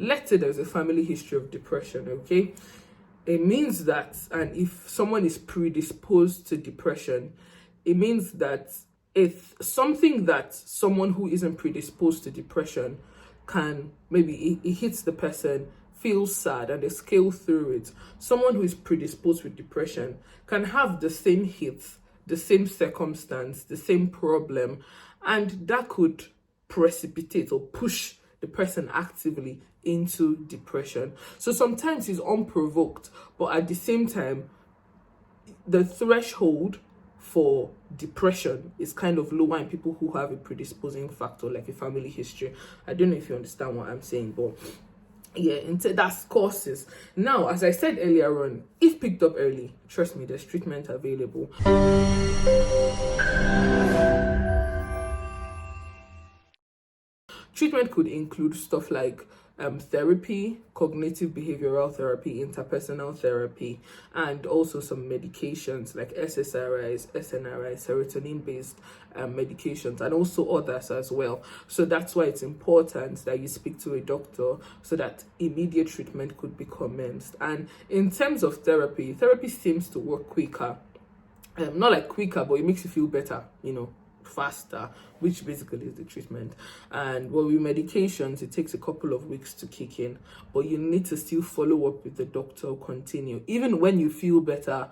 let's say there's a family history of depression, okay? It means that, and if someone is predisposed to depression, it means that it's something that someone who isn't predisposed to depression can, maybe it hits the person, feels sad, and they scale through it. Someone who is predisposed with depression can have the same hits, the same circumstance, the same problem, and that could precipitate or push the person actively into depression. So sometimes it's unprovoked, but at the same time, the threshold for depression is kind of lower in people who have a predisposing factor like a family history. I don't know if you understand what I'm saying, but yeah, that's causes. Now, as I said earlier on, if picked up early, trust me, there's treatment available. Treatment could include stuff like therapy, cognitive behavioral therapy, interpersonal therapy, and also some medications like SSRIs, SNRIs, serotonin-based medications, and also others as well. So that's why it's important that you speak to a doctor so that immediate treatment could be commenced. And in terms of therapy seems to work quicker. Not like quicker, but it makes you feel better, faster, which basically is the treatment. And with medications, it takes a couple of weeks to kick in, but you need to still follow up with the doctor, continue. Even when you feel better,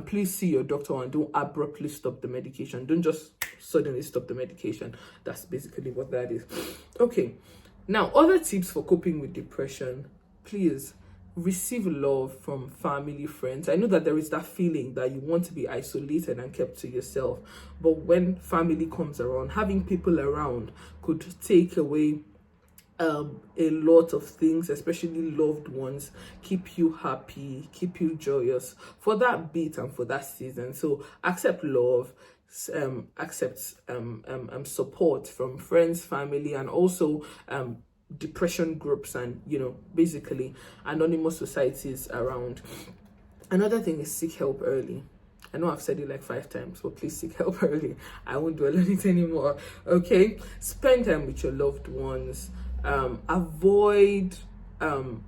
please see your doctor and don't abruptly stop the medication. Don't just suddenly stop the medication. That's basically what that is. Okay, now other tips for coping with depression. Please receive love from family, friends. I know that there is that feeling that you want to be isolated and kept to yourself, but when family comes around, having people around could take away a lot of things, especially loved ones, keep you happy, keep you joyous for that bit and for that season. So accept love, accept support from friends, family, and also depression groups, and basically anonymous societies around. Another thing is seek help early. I know I've said it like 5 times, but please seek help early. I won't dwell on it anymore. Okay, spend time with your loved ones. Avoid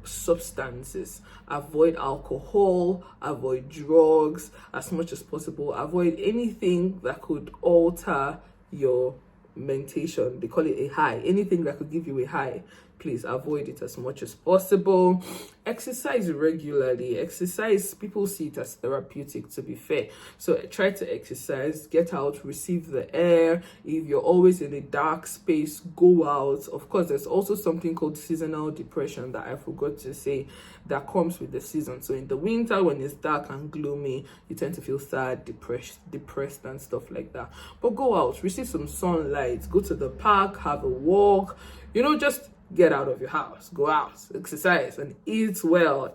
substances, avoid alcohol, avoid drugs as much as possible. Avoid anything that could alter your mentation. They call it a high. Anything that could give you a high, please avoid it as much as possible. Exercise regularly. Exercise, people see it as therapeutic, to be fair. So try to exercise, get out, receive the air. If you're always in a dark space, go out. Of course, there's also something called seasonal depression that I forgot to say that comes with the season. So in the winter, when it's dark and gloomy, you tend to feel sad, depressed and stuff like that. But go out, receive some sunlight, go to the park, have a walk, just get out of your house, go out, exercise, and eat well.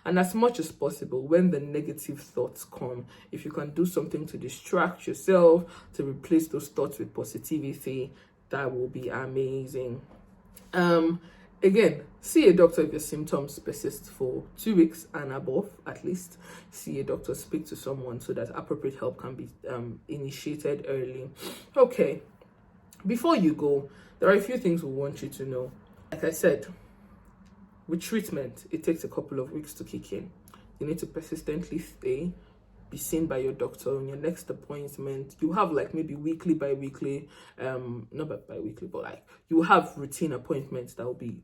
And as much as possible, when the negative thoughts come, if you can do something to distract yourself, to replace those thoughts with positivity, that will be amazing. Again, see a doctor if your symptoms persist for 2 weeks and above, at least. See a doctor, speak to someone so that appropriate help can be initiated early. Okay, before you go, there are a few things we want you to know. Like I said, with treatment, it takes a couple of weeks to kick in. You need to persistently stay, be seen by your doctor on your next appointment. You have like maybe weekly, bi-weekly, not bi-weekly, but like you have routine appointments that will be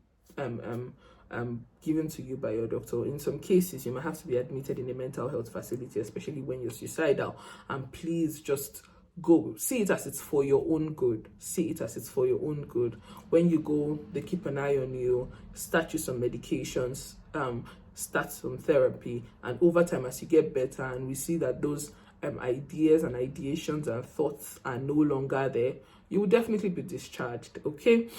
given to you by your doctor. In some cases, you might have to be admitted in a mental health facility, especially when you're suicidal. And please just go. See it as it's for your own good. See it as it's for your own good. When you go, they keep an eye on you, start you some medications, start some therapy, and over time, as you get better and we see that those ideas and ideations and thoughts are no longer there, you will definitely be discharged. Okay,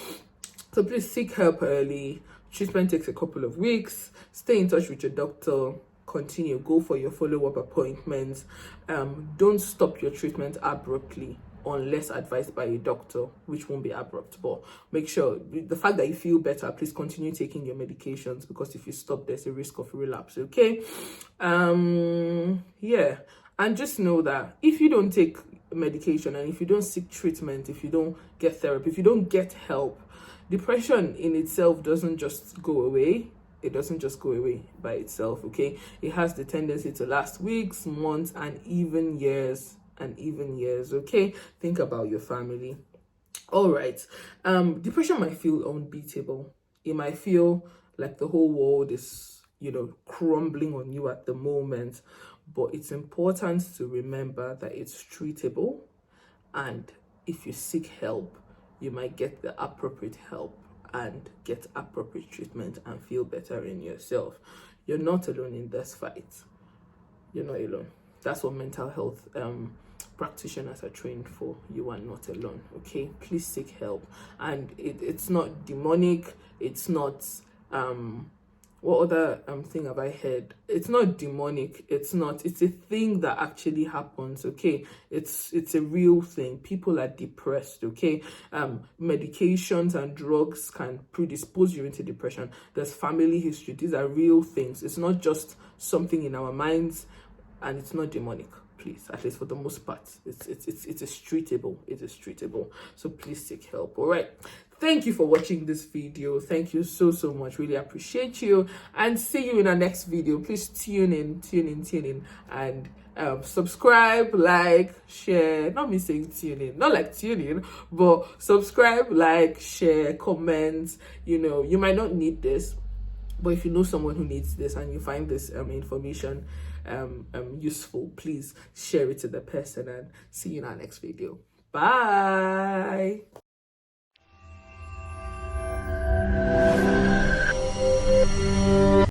so please seek help early. Treatment takes a couple of weeks. Stay in touch with your doctor. Continue, go for your follow-up appointments. Don't stop your treatment abruptly unless advised by a doctor, which won't be abrupt, but make sure the fact that you feel better, please continue taking your medications, because if you stop, there's a risk of relapse. Okay, yeah, and just know that if you don't take medication, and if you don't seek treatment, if you don't get therapy, if you don't get help, depression in itself doesn't just go away. It doesn't just go away by itself, okay? It has the tendency to last weeks, months, and even years, okay? Think about your family. All right. Depression might feel unbeatable. It might feel like the whole world is, crumbling on you at the moment. But it's important to remember that it's treatable. And if you seek help, you might get the appropriate help and get appropriate treatment and feel better in yourself. You're not alone in this fight. You're not alone. That's what mental health practitioners are trained for. You are not alone, okay? Please seek help. And it's not demonic. It's not what other thing have I heard? It's not demonic. It's a thing that actually happens, okay? It's a real thing. People are depressed, okay? Medications and drugs can predispose you into depression. There's family history. These are real things. It's not just something in our minds, and it's not demonic. Please, at least for the most part, it is treatable. It is treatable. So please seek help. All right. Thank you for watching this video. Thank you so much. Really appreciate you, and see you in our next video. Please tune in, and subscribe, like, share. Not me saying tune in, not like tune in, but subscribe, like, share, comment. You might not need this, but if you know someone who needs this and you find this information useful, please share it to the person, and see you in our next video. Bye.